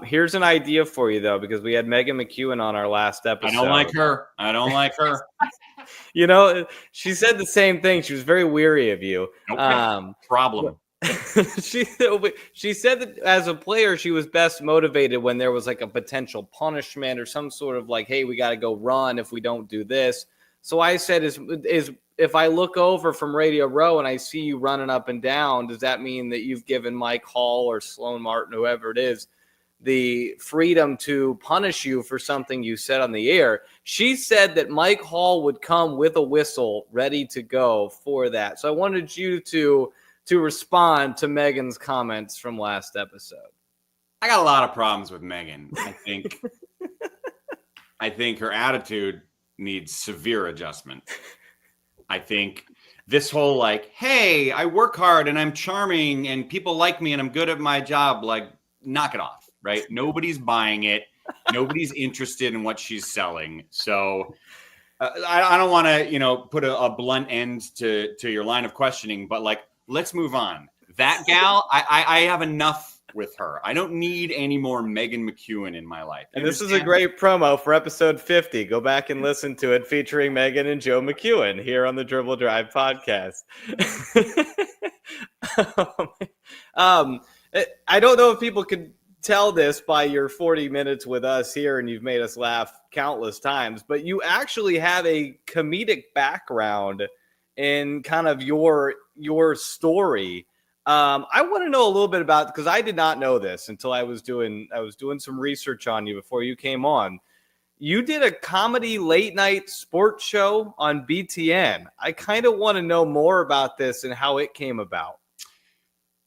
Here's an idea for you, though, because we had Megan McEwen on our last episode. I don't like her. You know, she said the same thing. She was very weary of you. Okay. Problem. She said that as a player, she was best motivated when there was like a potential punishment or some sort of like, hey, we got to go run if we don't do this. So I said, is if I look over from Radio Row and I see you running up and down, does that mean that you've given Mike Hall or Sloan Martin, whoever it is, the freedom to punish you for something you said on the air? She said that Mike Hall would come with a whistle ready to go for that. So I wanted you to respond to Megan's comments from last episode. I got a lot of problems with Megan. I think her attitude needs severe adjustment. I think this whole like, hey, I work hard and I'm charming and people like me and I'm good at my job, like, knock it off, right? Nobody's buying it. Nobody's interested in what she's selling. So I don't want to, put a blunt end to your line of questioning, but like, let's move on. That gal, I have enough with her. I don't need any more Megan McEwen in my life. And this is a great promo for episode 50. Go back and listen to it, featuring Megan and Joe McEwen here on the Dribble Drive podcast. I don't know if people can tell this by your 40 minutes with us here, and you've made us laugh countless times, but you actually have a comedic background in kind of your story. I want to know a little bit about, because I did not know this until I was doing some research on you before you came on. You did a comedy late night sports show on BTN. I kind of want to know more about this and how it came about.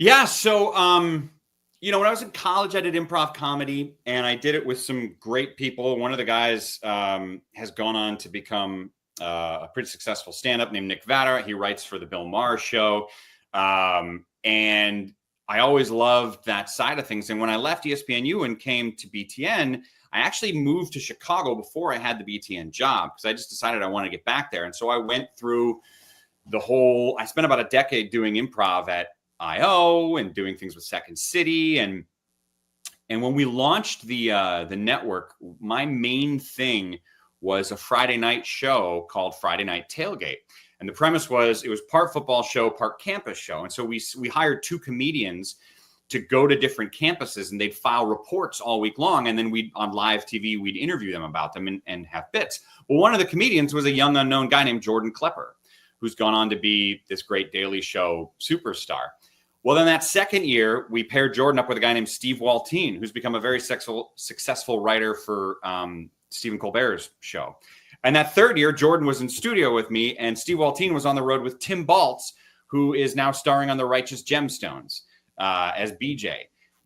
Yeah. So, when I was in college, I did improv comedy and I did it with some great people. One of the guys has gone on to become a pretty successful stand-up named Nick Vatter. He writes for the Bill Maher Show. And I always loved that side of things. And when I left ESPNU and came to BTN, I actually moved to Chicago before I had the BTN job because I just decided I wanted to get back there. And so I went through I spent about a decade doing improv at IO and doing things with Second City. And when we launched the network, my main thing was a Friday night show called Friday Night Tailgate. And the premise was it was part football show, part campus show. And so we hired two comedians to go to different campuses and they'd file reports all week long. And then on live TV, we'd interview them about them and have bits. Well, one of the comedians was a young unknown guy named Jordan Klepper, who's gone on to be this great Daily Show superstar. Well, then that second year, we paired Jordan up with a guy named Steve Waltine, who's become a very successful writer for Stephen Colbert's show. And that third year, Jordan was in studio with me, and Steve Waltine was on the road with Tim Baltz, who is now starring on The Righteous Gemstones as BJ.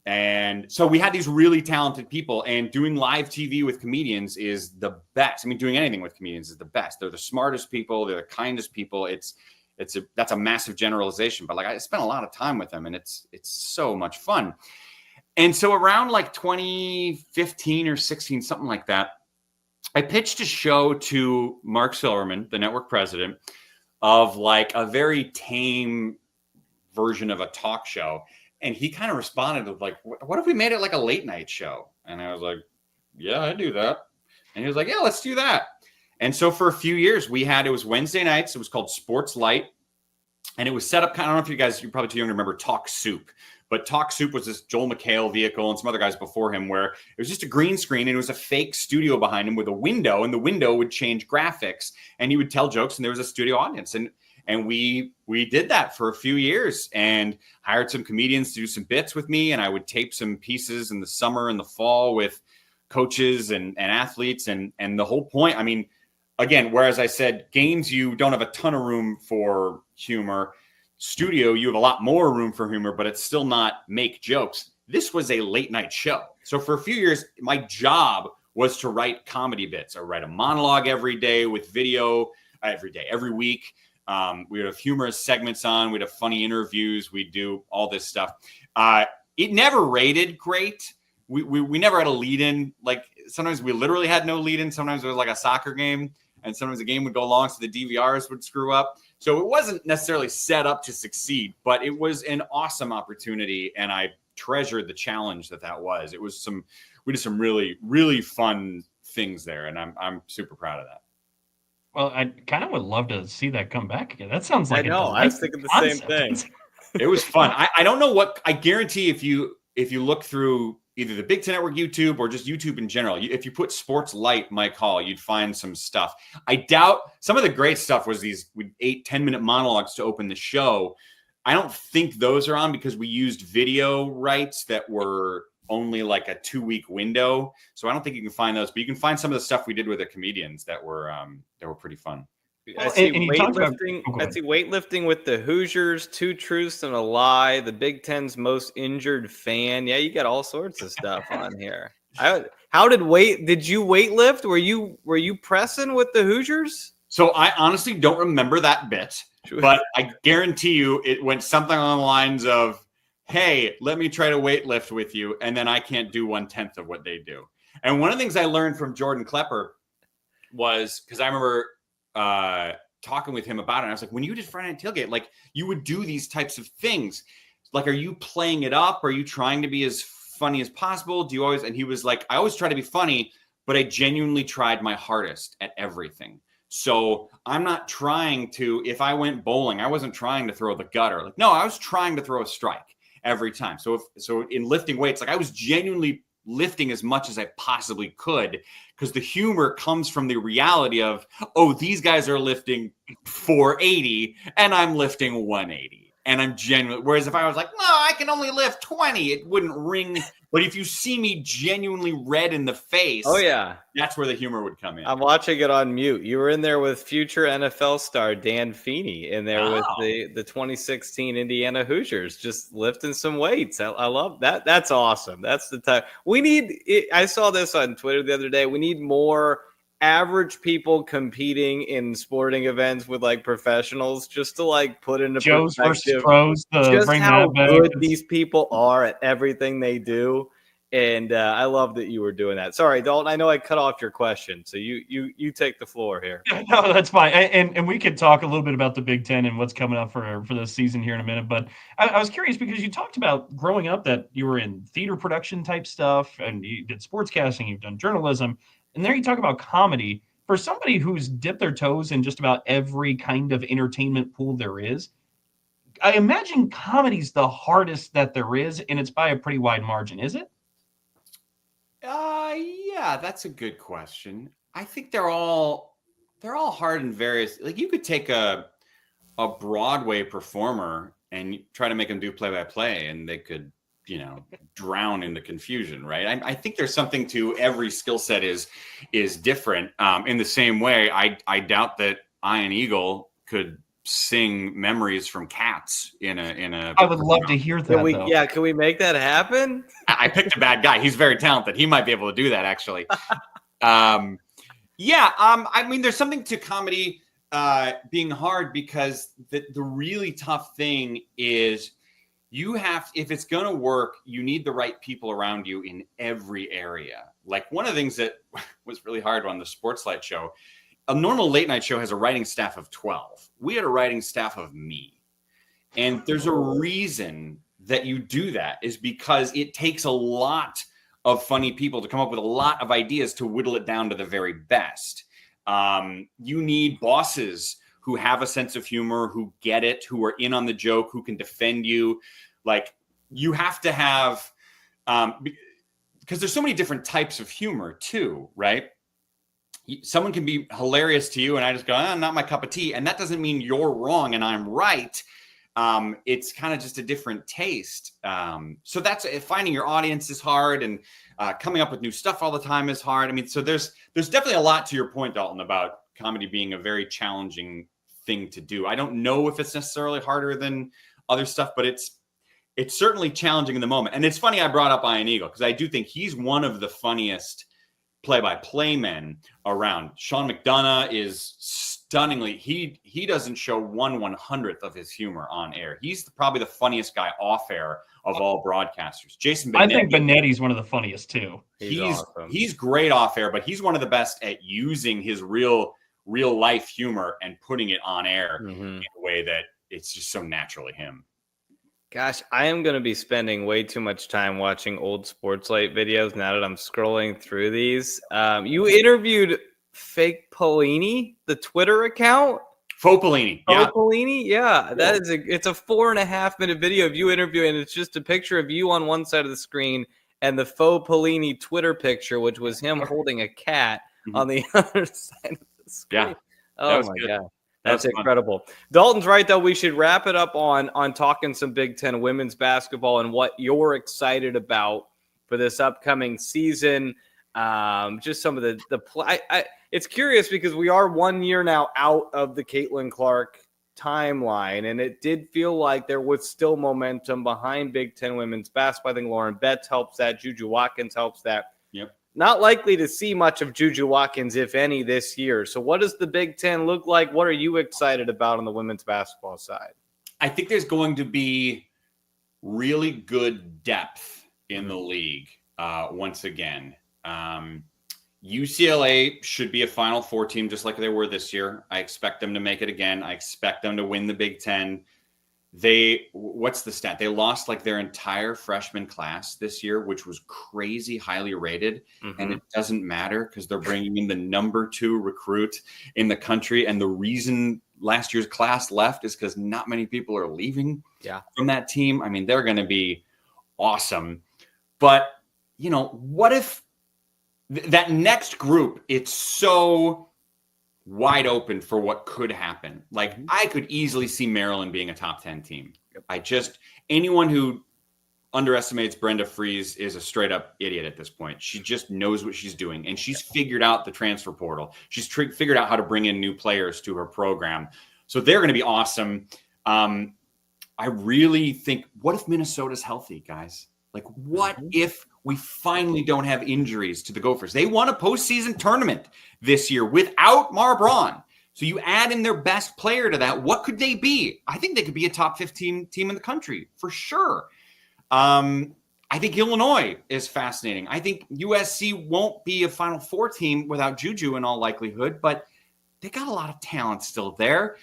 And so we had these really talented people, and doing live TV with comedians is the best. I mean, doing anything with comedians is the best. They're the smartest people. They're the kindest people. That's a massive generalization, but like I spent a lot of time with them, and it's so much fun. And so around like 2015 or 16, something like that, I pitched a show to Mark Silverman, the network president, of like a very tame version of a talk show. And he kind of responded with like, what if we made it like a late night show? And I was like, yeah, I'd do that. And he was like, yeah, let's do that. And so for a few years it was Wednesday nights. It was called Sports Light. And it was set up, I don't know if you're probably too young to remember Talk Soup. But Talk Soup was this Joel McHale vehicle and some other guys before him where it was just a green screen and it was a fake studio behind him with a window, and the window would change graphics and he would tell jokes and there was a studio audience. And we did that for a few years and hired some comedians to do some bits with me. And I would tape some pieces in the summer and the fall with coaches and athletes. And the whole point, I mean, again, whereas I said games, you don't have a ton of room for humor. Studio, you have a lot more room for humor, but it's still not make jokes. This was a late night show. So for a few years, my job was to write comedy bits. I write a monologue every day with video every week. We would have humorous segments on. We'd have funny interviews. We'd do all this stuff. It never rated great. We never had a lead-in. Like sometimes we literally had no lead-in. Sometimes it was like a soccer game, and sometimes the game would go long, so the DVRs would screw up. So it wasn't necessarily set up to succeed, but it was an awesome opportunity, and I treasured the challenge that was. We did some really, really fun things there, and I'm super proud of that. Well, I kind of would love to see that come back again. That sounds like I was thinking the same thing. It was fun. I don't know what I guarantee if you look through either the Big Ten Network YouTube or just YouTube in general, if you put Sports Light Mike Hall, you'd find some stuff. I doubt some of the great stuff was these 8-10 minute monologues to open the show. I don't think those are on because we used video rights that were only like a 2-week window. So I don't think you can find those, but you can find some of the stuff we did with the comedians that were pretty fun. I see weightlifting with the Hoosiers, 2 truths and a lie, the Big Ten's most injured fan. Yeah, you got all sorts of stuff on here. Did you weightlift? Were you pressing with the Hoosiers? So I honestly don't remember that bit, but I guarantee you it went something along the lines of, hey, let me try to weightlift with you, and then I can't do 1/10 of what they do. And one of the things I learned from Jordan Klepper was, because I remember talking with him about it, and I was like, when you did Friday Night Tailgate, like you would do these types of things. Like, are you playing it up? Are you trying to be as funny as possible? Do you always? And he was like, I always try to be funny, but I genuinely tried my hardest at everything. So I'm not trying to, if I went bowling, I wasn't trying to throw the gutter. Like, no, I was trying to throw a strike every time. So in lifting weights, like I was genuinely lifting as much as I possibly could, because the humor comes from the reality of, oh, these guys are lifting 480 and I'm lifting 180. And I'm genuinely, whereas if I was like, no, I can only lift 20, it wouldn't ring. But if you see me genuinely red in the face, oh yeah, that's where the humor would come in. I'm watching it on mute. You were in there with future NFL star Dan Feeney in there with the 2016 Indiana Hoosiers, just lifting some weights. I love that. That's awesome. That's the time we need. I saw this on Twitter the other day. We need more average people competing in sporting events with like professionals, just to like put into Joe's perspective versus pros, just how good these people are at everything they do. And I love that you were doing that. Sorry, Dalton, I know I cut off your question, so you take the floor here. No, that's fine. And we could talk a little bit about the Big Ten and what's coming up for this season here in a minute. But I was curious because you talked about growing up that you were in theater production type stuff and you did sportscasting, you've done journalism. And there you talk about comedy. For somebody who's dipped their toes in just about every kind of entertainment pool there is, I imagine comedy's the hardest that there is, and it's by a pretty wide margin, is it? Yeah, that's a good question. I think they're all hard in various. Like you could take a Broadway performer and try to make them do play-by-play, and they could, drown in the confusion, right? I think there's something to every skill set is different. In the same way, I doubt that Ian Eagle could sing memories from Cats in a. I would love to hear that. Can we make that happen? I picked a bad guy. He's very talented. He might be able to do that, actually. I mean, there's something to comedy being hard because the really tough thing is. If it's going to work, you need the right people around you in every area. Like one of the things that was really hard on the Sports Light show, a normal late night show has a writing staff of 12. We had a writing staff of me. And there's a reason that you do that is because it takes a lot of funny people to come up with a lot of ideas to whittle it down to the very best. You need bosses who have a sense of humor, who get it, who are in on the joke, who can defend you. Like you have to have, because there's so many different types of humor too, right? Someone can be hilarious to you and I just go, not my cup of tea. And that doesn't mean you're wrong and I'm right. It's kind of just a different taste. So that's finding your audience is hard, and coming up with new stuff all the time is hard. I mean, so there's definitely a lot to your point, Dalton, about comedy being a very challenging thing to do. I don't know if it's necessarily harder than other stuff, but it's certainly challenging in the moment. And it's funny I brought up Ian Eagle because I do think he's one of the funniest play-by-play men around. Sean McDonough is stunningly. He doesn't show 1/100th of his humor on air. He's probably the funniest guy off air of all broadcasters. Jason Benetti. I think Benetti's one of the funniest too. He's awesome. He's great off air, but he's one of the best at using his real life humor and putting it on air in a way that it's just so naturally him. Gosh, I am going to be spending way too much time watching old Sports Light videos now that I'm scrolling through these. You interviewed Fake Polini, the Twitter account. Faux Polini. Yeah. Faux Polini? Yeah. It's a 4.5 minute video of you interviewing. It's just a picture of you on one side of the screen and the Faux Polini Twitter picture, which was him holding a cat on the other side of the screen. Yeah. Oh my God. That's incredible. Fun. Dalton's right, though. We should wrap it up on talking some Big Ten women's basketball and what you're excited about for this upcoming season. Just some of the play. It's curious because we are 1 year now out of the Caitlin Clark timeline, and it did feel like there was still momentum behind Big Ten women's basketball. I think Lauren Betts helps that. Juju Watkins helps that. Yep. Not likely to see much of Juju Watkins, if any, this year. So what does the Big Ten look like? What are you excited about on the women's basketball side? I think there's going to be really good depth in the league once again. UCLA should be a Final Four team just like they were this year. I expect them to make it again. I expect them to win the Big Ten. What's the stat? They lost like their entire freshman class this year, which was crazy highly rated. And it doesn't matter because they're bringing in the number 2 recruit in the country. And the reason last year's class left is because not many people are leaving from that team. I mean, they're going to be awesome. But, what if that next group, it's so wide open for what could happen. Like I could easily see Maryland being a top 10 team. Anyone who underestimates Brenda Fries is a straight up idiot at this point. She just knows what she's doing and she's figured out the transfer portal. She's figured out how to bring in new players to her program. So they're going to be awesome. I really think, what if Minnesota's healthy, guys? Like what if we finally don't have injuries to the Gophers? They won a postseason tournament this year without Mara Braun. So you add in their best player to that. What could they be? I think they could be a top 15 team in the country for sure. I think Illinois is fascinating. I think USC won't be a Final Four team without Juju in all likelihood, but they got a lot of talent still there.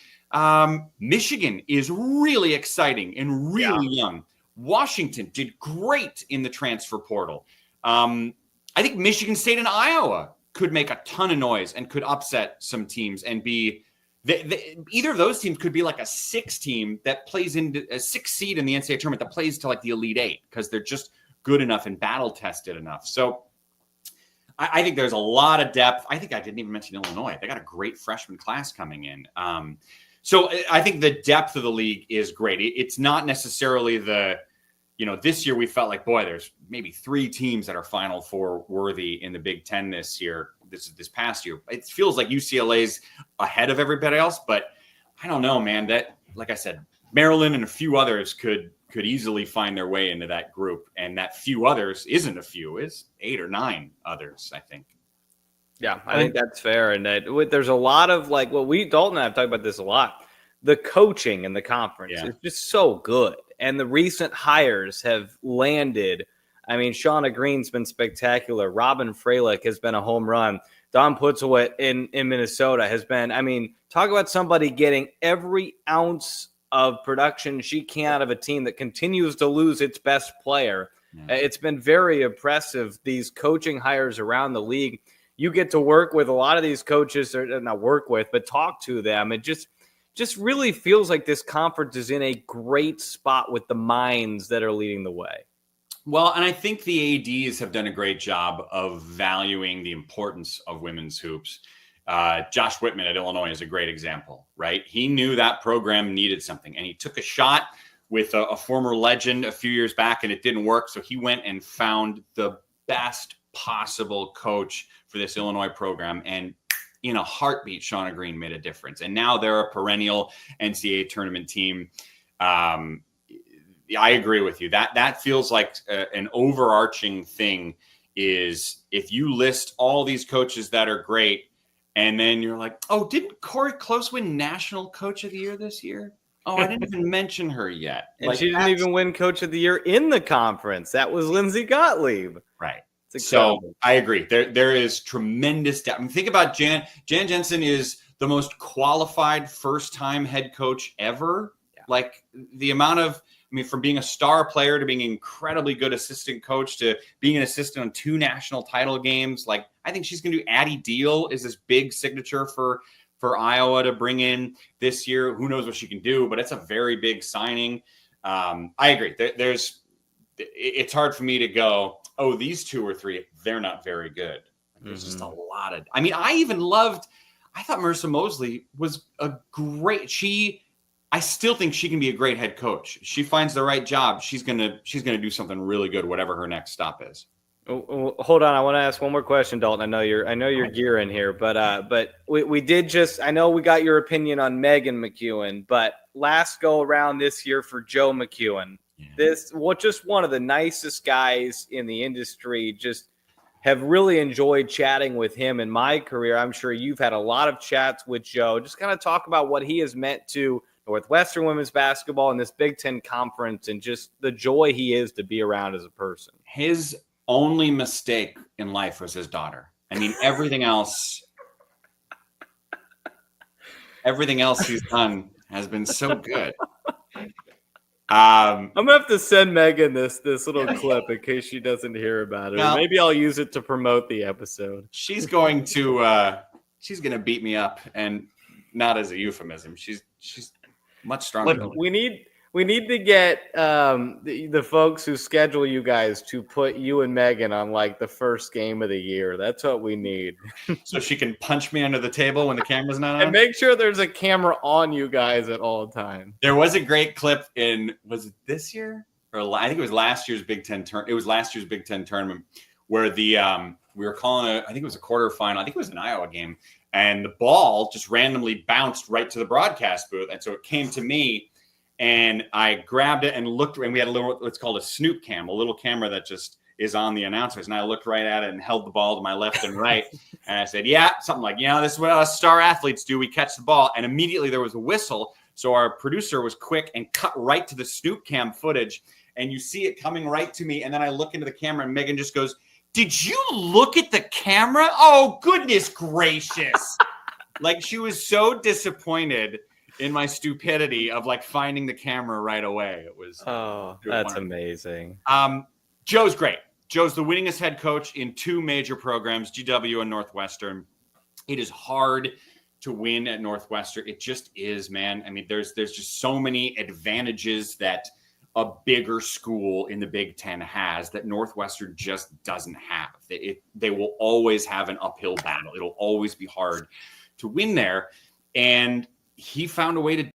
Michigan is really exciting and really young. Washington did great in the transfer portal. I think Michigan State and Iowa could make a ton of noise and could upset some teams and be either of those teams could be like a 6 team that plays into a 6 seed in the NCAA tournament that plays to like the Elite 8 because they're just good enough and battle tested enough. So I think there's a lot of depth. I think I didn't even mention Illinois. They got a great freshman class coming in. So I think the depth of the league is great. It's not necessarily this year we felt like, boy, there's maybe 3 teams that are Final Four worthy in the Big Ten this year, this past year. It feels like UCLA's ahead of everybody else, but I don't know, man. That, like I said, Maryland and a few others could easily find their way into that group. And that few others isn't a few, is 8 or 9 others, I think. Yeah, I think that's fair. And there's a lot of like Dalton and I have talked about this a lot. The coaching in the conference is just so good. And the recent hires have landed. I mean, Shauna Green's been spectacular. Robin Freilich has been a home run. Dawn Putzowit in Minnesota has been, talk about somebody getting every ounce of production she can out of a team that continues to lose its best player. It's been very impressive, these coaching hires around the league. You get to work with a lot of these coaches, or not work with, but talk to them. It just really feels like this conference is in a great spot with the minds that are leading the way. Well, and I think the ADs have done a great job of valuing the importance of women's hoops. Josh Whitman at Illinois is a great example, right? He knew that program needed something, and he took a shot with a former legend a few years back, and it didn't work. So he went and found the best possible coach for this Illinois program, and in a heartbeat, Shauna Green made a difference. And now they're a perennial NCAA tournament team. I agree with you. That feels like an overarching thing is if you list all these coaches that are great And then you're like, oh, didn't Corey Close win National Coach of the Year this year? Oh, I didn't even mention her yet. And she didn't even win Coach of the Year in the conference. That was Lindsay Gottlieb. Right. So I agree. There is tremendous depth. I mean, think about Jan Jensen is the most qualified first-time head coach ever. Yeah. Like the amount of, from being a star player to being an incredibly good assistant coach to being an assistant on 2 national title games. Like, I think she's going to do Addie Deal is this big signature for Iowa to bring in this year. Who knows what she can do, but it's a very big signing. I agree. It's hard for me to go, oh, these 2 or 3, they're not very good. There's just a lot of, I thought Marissa Mosley was a great, I still think she can be a great head coach. She finds the right job. She's gonna do something really good, whatever her next stop is. Oh, hold on, I want to ask one more question, Dalton. I know you're gearing here, but we did just. I know we got your opinion on Megan McEwen, but last go around this year for Joe McEwen, just one of the nicest guys in the industry. Just have really enjoyed chatting with him in my career. I'm sure you've had a lot of chats with Joe. Just kind of talk about what he has meant to Northwestern women's basketball and this Big Ten conference and just the joy he is to be around as a person. His only mistake in life was his daughter. Everything else he's done has been so good. I'm gonna have to send Megan this little clip in case she doesn't hear about it. Well, maybe I'll use it to promote the episode. She's going to beat me up, and not as a euphemism. She's much stronger. Look, we need to get the folks who schedule you guys to put you and Megan on like the first game of the year. That's what we need. So she can punch me under the table when the camera's not on? And make sure there's a camera on you guys at all times. There was a great clip was it this year? Or I think it was last year's Big Ten tournament. It was last year's Big Ten tournament where we were calling I think it was a quarterfinal. I think it was an Iowa game. And the ball just randomly bounced right to the broadcast booth. And so it came to me, and I grabbed it and looked, and we had a little, what's called a snoop cam, a little camera that just is on the announcers. And I looked right at it and held the ball to my left and right. And I said, something like, this is what us star athletes do. We catch the ball. And immediately there was a whistle. So our producer was quick and cut right to the snoop cam footage. And you see it coming right to me. And then I look into the camera, and Megan just goes, "Did you look at the camera? Oh, goodness gracious." Like, she was so disappointed in my stupidity of like finding the camera right away. It was that's amazing. Joe's great. Joe's the winningest head coach in 2 major programs, GW and Northwestern. It is hard to win at Northwestern. It just is, man. There's just so many advantages that a bigger school in the Big Ten has that Northwestern just doesn't have. They will always have an uphill battle. It'll always be hard to win there. And he found a way to